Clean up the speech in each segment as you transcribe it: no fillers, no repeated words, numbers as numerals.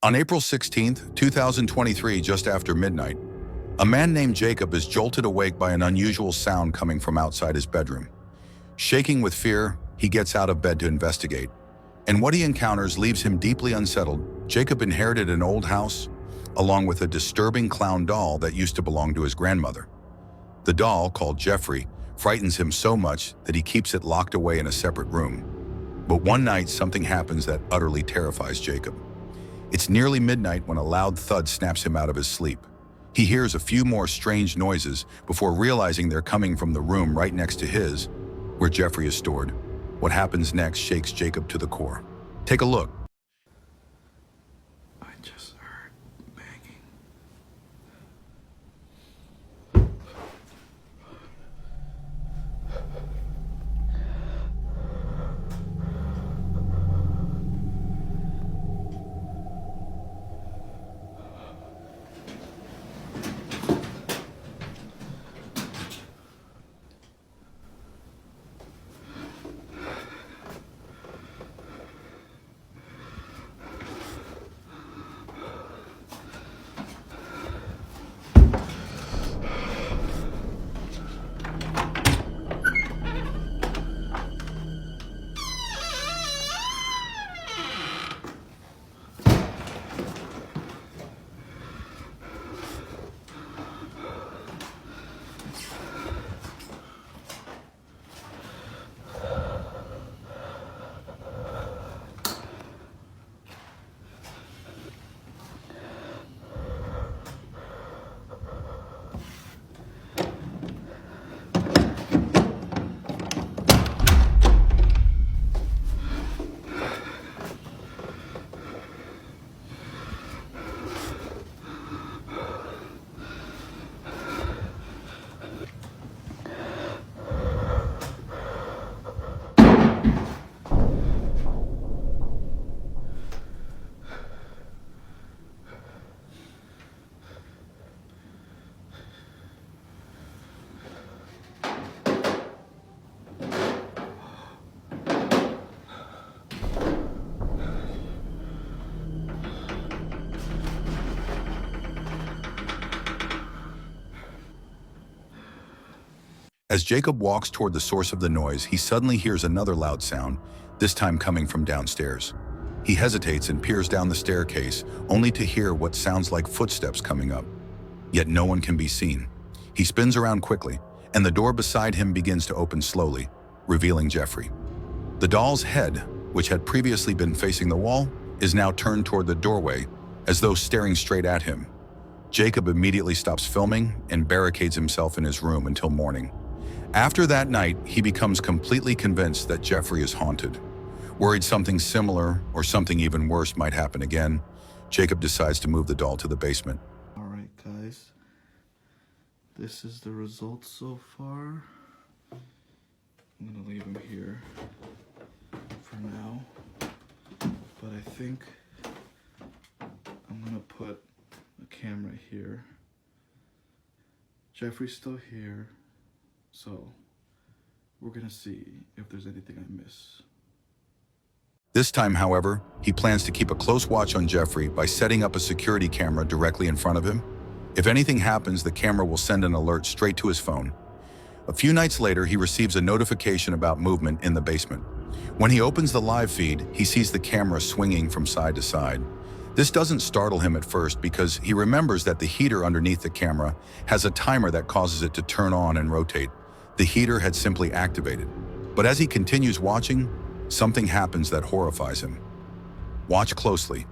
On April 16th, 2023, just after midnight, a man named Jacob is jolted awake by an unusual sound coming from outside his bedroom. Shaking with fear, he gets out of bed to investigate, and what he encounters leaves him deeply unsettled. Jacob inherited an old house, along with a disturbing clown doll that used to belong to his grandmother. The doll, called Jeffrey, frightens him so much that he keeps it locked away in a separate room. But one night, something happens that utterly terrifies Jacob. It's nearly midnight when a loud thud snaps him out of his sleep. He hears a few more strange noises before realizing they're coming from the room right next to his, where Jeffrey is stored. What happens next shakes Jacob to the core. Take a look. I just heard banging. As Jacob walks toward the source of the noise, he suddenly hears another loud sound, this time coming from downstairs. He hesitates and peers down the staircase, only to hear what sounds like footsteps coming up. Yet no one can be seen. He spins around quickly, and the door beside him begins to open slowly, revealing Jeffrey. The doll's head, which had previously been facing the wall, is now turned toward the doorway, as though staring straight at him. Jacob immediately stops filming and barricades himself in his room until morning. After that night, he becomes completely convinced that Jeffrey is haunted. Worried something similar or something even worse might happen again, Jacob decides to move the doll to the basement. Alright guys, this is the results so far. I'm gonna leave him here for now, but I think I'm gonna put a camera here. Jeffrey's still here, so we're gonna see if there's anything I miss. This time, however, he plans to keep a close watch on Jeffrey by setting up a security camera directly in front of him. If anything happens, the camera will send an alert straight to his phone. A few nights later, he receives a notification about movement in the basement. When he opens the live feed, he sees the camera swinging from side to side. This doesn't startle him at first because he remembers that the heater underneath the camera has a timer that causes it to turn on and rotate. The heater had simply activated. But as he continues watching, something happens that horrifies him. Watch closely.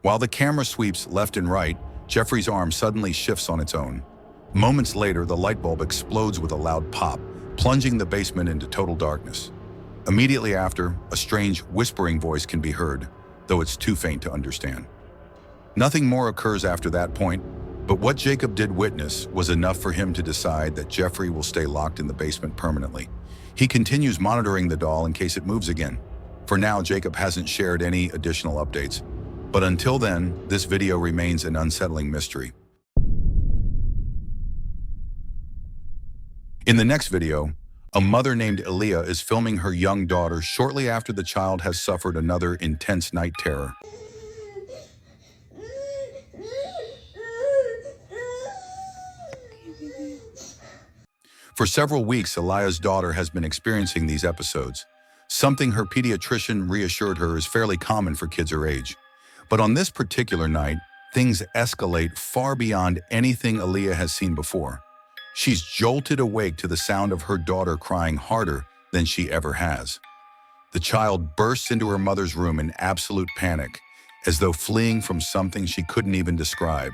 While the camera sweeps left and right, Jeffrey's arm suddenly shifts on its own. Moments later, the light bulb explodes with a loud pop, plunging the basement into total darkness. Immediately after, a strange whispering voice can be heard, though it's too faint to understand. Nothing more occurs after that point, but what Jacob did witness was enough for him to decide that Jeffrey will stay locked in the basement permanently. He continues monitoring the doll in case it moves again. For now, Jacob hasn't shared any additional updates. But until then, this video remains an unsettling mystery. In the next video, a mother named Aaliyah is filming her young daughter shortly after the child has suffered another intense night terror. For several weeks, Aaliyah's daughter has been experiencing these episodes, something her pediatrician reassured her is fairly common for kids her age. But on this particular night, things escalate far beyond anything Aaliyah has seen before. She's jolted awake to the sound of her daughter crying harder than she ever has. The child bursts into her mother's room in absolute panic, as though fleeing from something she couldn't even describe.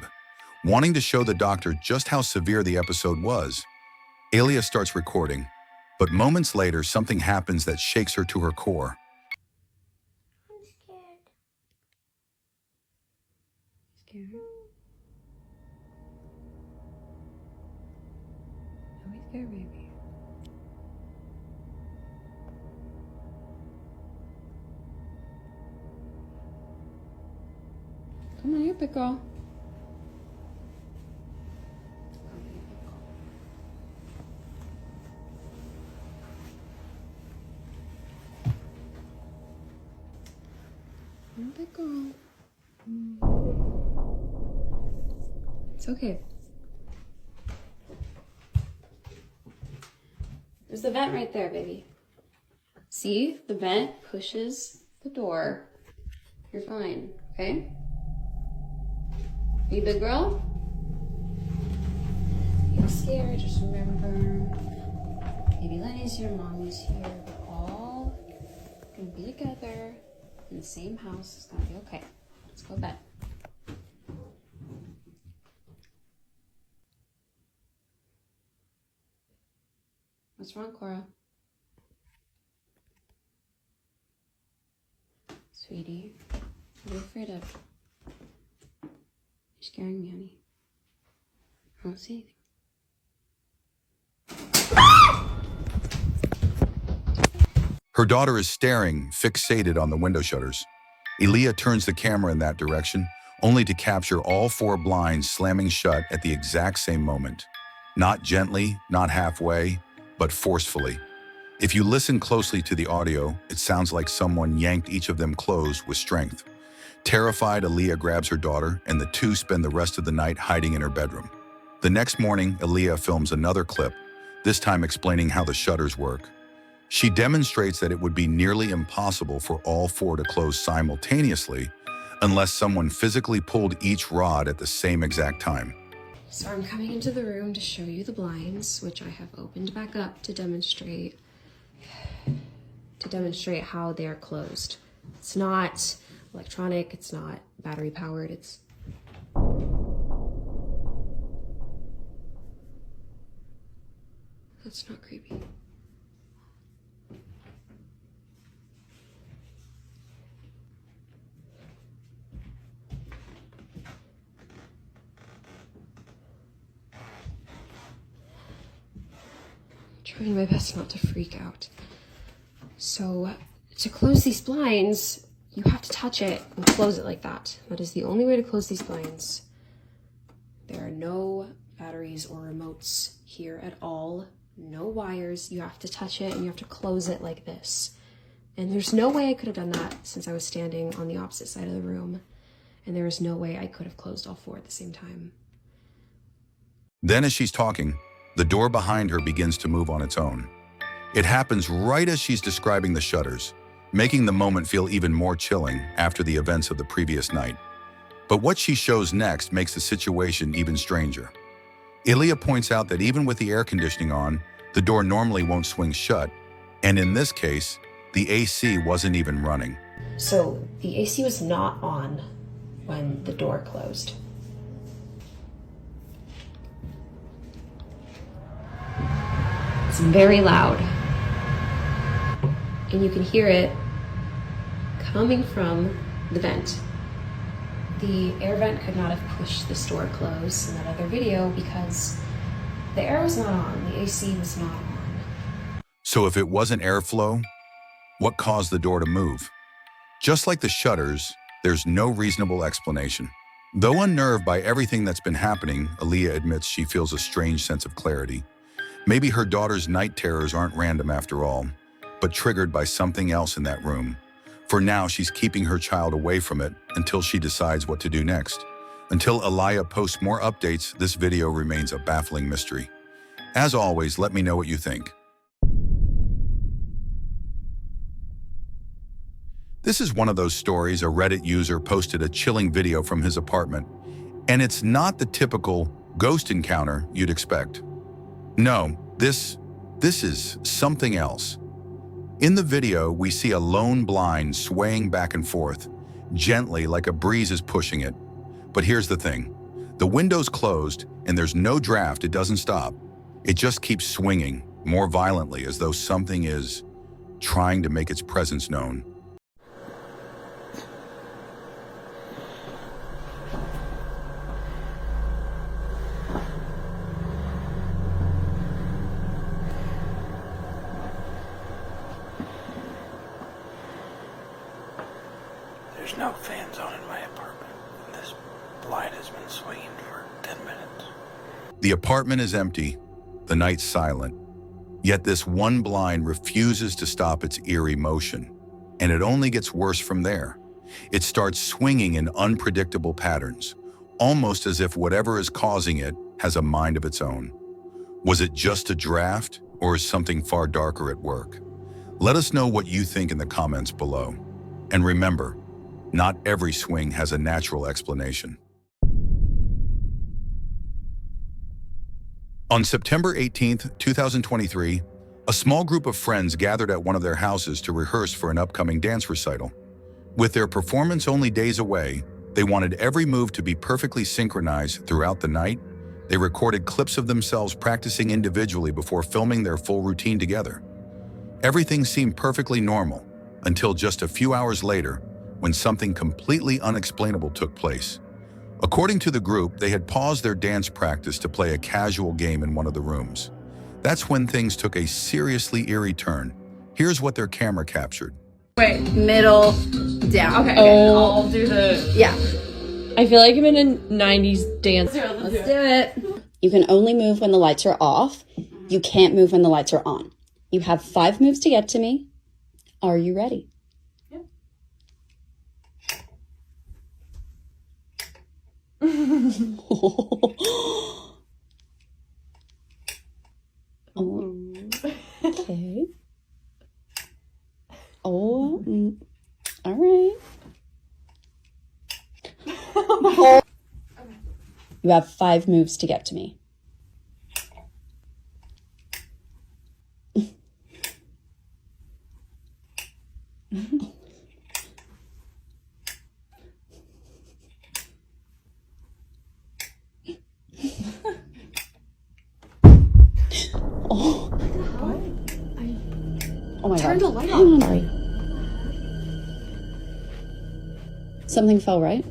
Wanting to show the doctor just how severe the episode was, Aaliyah starts recording, but moments later, something happens that shakes her to her core. I'm scared. Scared? Don't be scared, baby. Come on, you're a big girl. You're a big girl. It's okay. There's the vent right there, baby. See? The vent pushes the door. You're fine, okay? Are you a big girl? You're scared, just remember. Baby Lenny's here, Mommy's here. We're all gonna be together in the same house. It's gonna be okay. Let's go to bed. What's wrong, Cora? Sweetie, what are you afraid of? You're scaring me, honey. I don't see anything. Her daughter is staring, fixated on the window shutters. Aaliyah turns the camera in that direction, only to capture all 4 blinds slamming shut at the exact same moment. Not gently, not halfway, but forcefully. If you listen closely to the audio, it sounds like someone yanked each of them closed with strength. Terrified, Aaliyah grabs her daughter, and the two spend the rest of the night hiding in her bedroom. The next morning, Aaliyah films another clip, this time explaining how the shutters work. She demonstrates that it would be nearly impossible for all 4 to close simultaneously unless someone physically pulled each rod at the same exact time. So I'm coming into the room to show you the blinds, which I have opened back up to demonstrate how they are closed. It's not electronic, it's not battery powered, it's that's not creepy. Trying my best not to freak out. So to close these blinds, you have to touch it and close it like that. That is the only way to close these blinds. There are no batteries or remotes here at all. No wires. You have to touch it and you have to close it like this. And there's no way I could have done that since I was standing on the opposite side of the room. And there was no way I could have closed all 4 at the same time. Then as she's talking, the door behind her begins to move on its own. It happens right as she's describing the shutters, making the moment feel even more chilling after the events of the previous night. But what she shows next makes the situation even stranger. Aaliyah points out that even with the air conditioning on, the door normally won't swing shut, and in this case, the AC wasn't even running. So the AC was not on when the door closed. It's very loud. And you can hear it coming from the vent. The air vent could not have pushed this door closed in that other video because the air was not on, the AC was not on. So if it wasn't airflow, what caused the door to move? Just like the shutters, there's no reasonable explanation. Though unnerved by everything that's been happening, Aaliyah admits she feels a strange sense of clarity. Maybe her daughter's night terrors aren't random after all, but triggered by something else in that room. For now, she's keeping her child away from it until she decides what to do next. Until Aaliyah posts more updates, this video remains a baffling mystery. As always, let me know what you think. This is one of those stories a Reddit user posted a chilling video from his apartment, and it's not the typical ghost encounter you'd expect. No, this is something else. In the video, we see a lone blind swaying back and forth, gently like a breeze is pushing it. But here's the thing. The window's closed and there's no draft, it doesn't stop. It just keeps swinging more violently as though something is trying to make its presence known. There's no fans on in my apartment, and this blind has been swinging for 10 minutes. The apartment is empty, the night's silent, yet this one blind refuses to stop its eerie motion, and it only gets worse from there. It starts swinging in unpredictable patterns, almost as if whatever is causing it has a mind of its own. Was it just a draft, or is something far darker at work? Let us know what you think in the comments below. And remember, not every swing has a natural explanation. On September 18th, 2023, a small group of friends gathered at one of their houses to rehearse for an upcoming dance recital. With their performance only days away, they wanted every move to be perfectly synchronized throughout the night. They recorded clips of themselves practicing individually before filming their full routine together. Everything seemed perfectly normal until just a few hours later, when something completely unexplainable took place. According to the group, they had paused their dance practice to play a casual game in one of the rooms. That's when things took a seriously eerie turn. Here's what their camera captured. Wait, middle, down. Okay, Oh, I'll do the... yeah. I feel like I'm in a 90s dance. Let's do it. You can only move when the lights are off. You can't move when the lights are on. You have 5 moves to get to me. Are you ready? Oh, okay. Oh, all right. You have 5 moves to get to me. Oh. What? Oh my Turn God. the light Hang on. on, sorry. Something fell, right?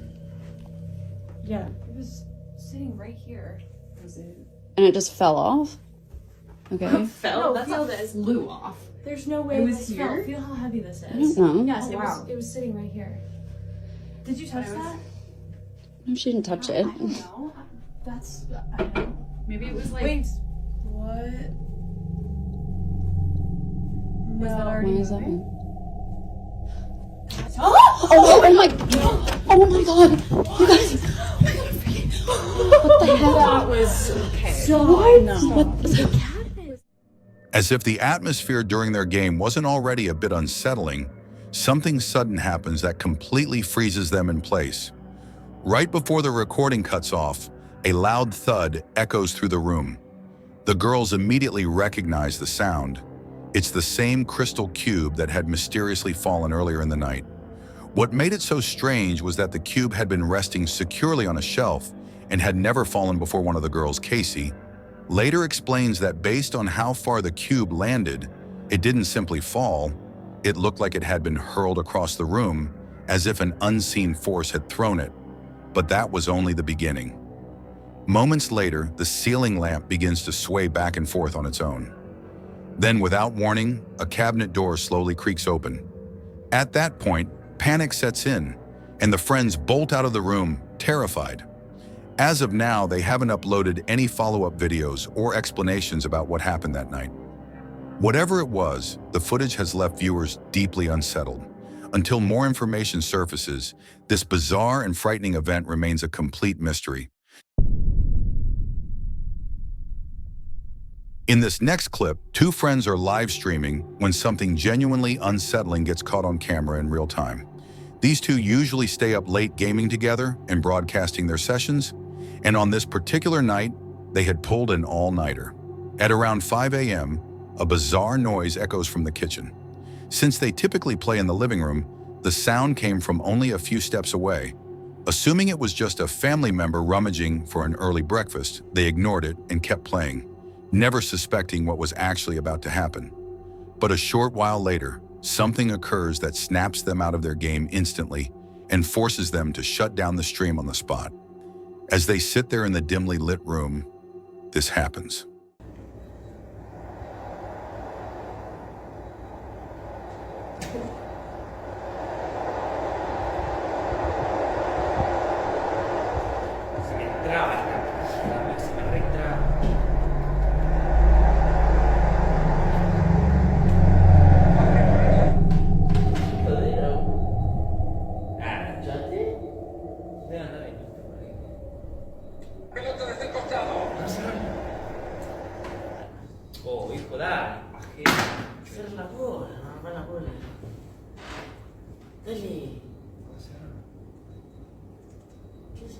Yeah. It was sitting right here. Was it? And it just fell off? Okay. Fell? No, That's feel not this. flew off. There's no way It was this here? fell. Feel how heavy this I is. don't know. Yes, Oh, wow. it was sitting right here. Did you touch that? No, she didn't touch it. I don't know. That's, I don't know. Maybe it was like... Wait. What? Was that already What does that moving? mean? Oh my God! Oh my God! You guys! What the hell? That was... Okay. As if the atmosphere during their game wasn't already a bit unsettling, something sudden happens that completely freezes them in place. Right before the recording cuts off, a loud thud echoes through the room. The girls immediately recognize the sound. It's the same crystal cube that had mysteriously fallen earlier in the night. What made it so strange was that the cube had been resting securely on a shelf and had never fallen before one of the girls, Casey, later explains that based on how far the cube landed, it didn't simply fall. It looked like it had been hurled across the room, as if an unseen force had thrown it. But that was only the beginning. Moments later, the ceiling lamp begins to sway back and forth on its own. Then, without warning, a cabinet door slowly creaks open. At that point, panic sets in, and the friends bolt out of the room, terrified. As of now, they haven't uploaded any follow-up videos or explanations about what happened that night. Whatever it was, the footage has left viewers deeply unsettled. Until more information surfaces, this bizarre and frightening event remains a complete mystery. In this next clip, two friends are live streaming when something genuinely unsettling gets caught on camera in real time. These two usually stay up late gaming together and broadcasting their sessions, and on this particular night, they had pulled an all-nighter. At around 5 a.m., a bizarre noise echoes from the kitchen. Since they typically play in the living room, the sound came from only a few steps away. Assuming it was just a family member rummaging for an early breakfast, they ignored it and kept playing, never suspecting what was actually about to happen. But a short while later, something occurs that snaps them out of their game instantly and forces them to shut down the stream on the spot. As they sit there in the dimly lit room, this happens. Oh, hijo, dale. Cierra la bola, no, va la bola. Dale. ¿Qué es?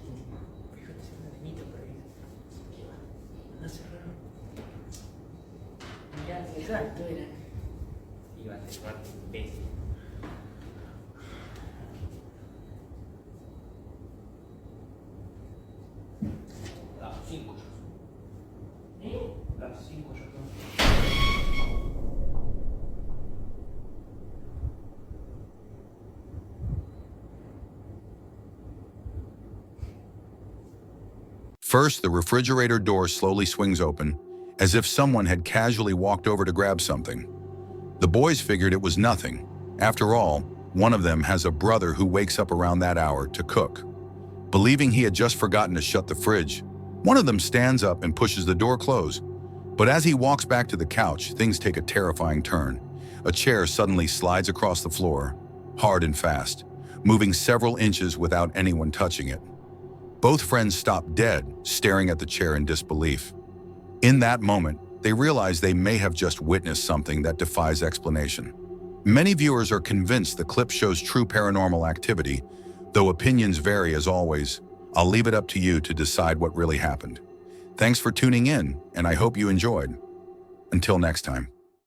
Fíjate si una niñita por ahí. ¿Qué va? Anda a cerrar. Mirá, exacto, era. Iba a cerrar, imbécil. Las 5 ya son. Las 5 ya son. First, the refrigerator door slowly swings open, as if someone had casually walked over to grab something. The boys figured it was nothing. After all, one of them has a brother who wakes up around that hour to cook. Believing he had just forgotten to shut the fridge, one of them stands up and pushes the door closed. But as he walks back to the couch, things take a terrifying turn. A chair suddenly slides across the floor, hard and fast, moving several inches without anyone touching it. Both friends stop dead, staring at the chair in disbelief. In that moment, they realize they may have just witnessed something that defies explanation. Many viewers are convinced the clip shows true paranormal activity, though opinions vary as always. I'll leave it up to you to decide what really happened. Thanks for tuning in, and I hope you enjoyed. Until next time.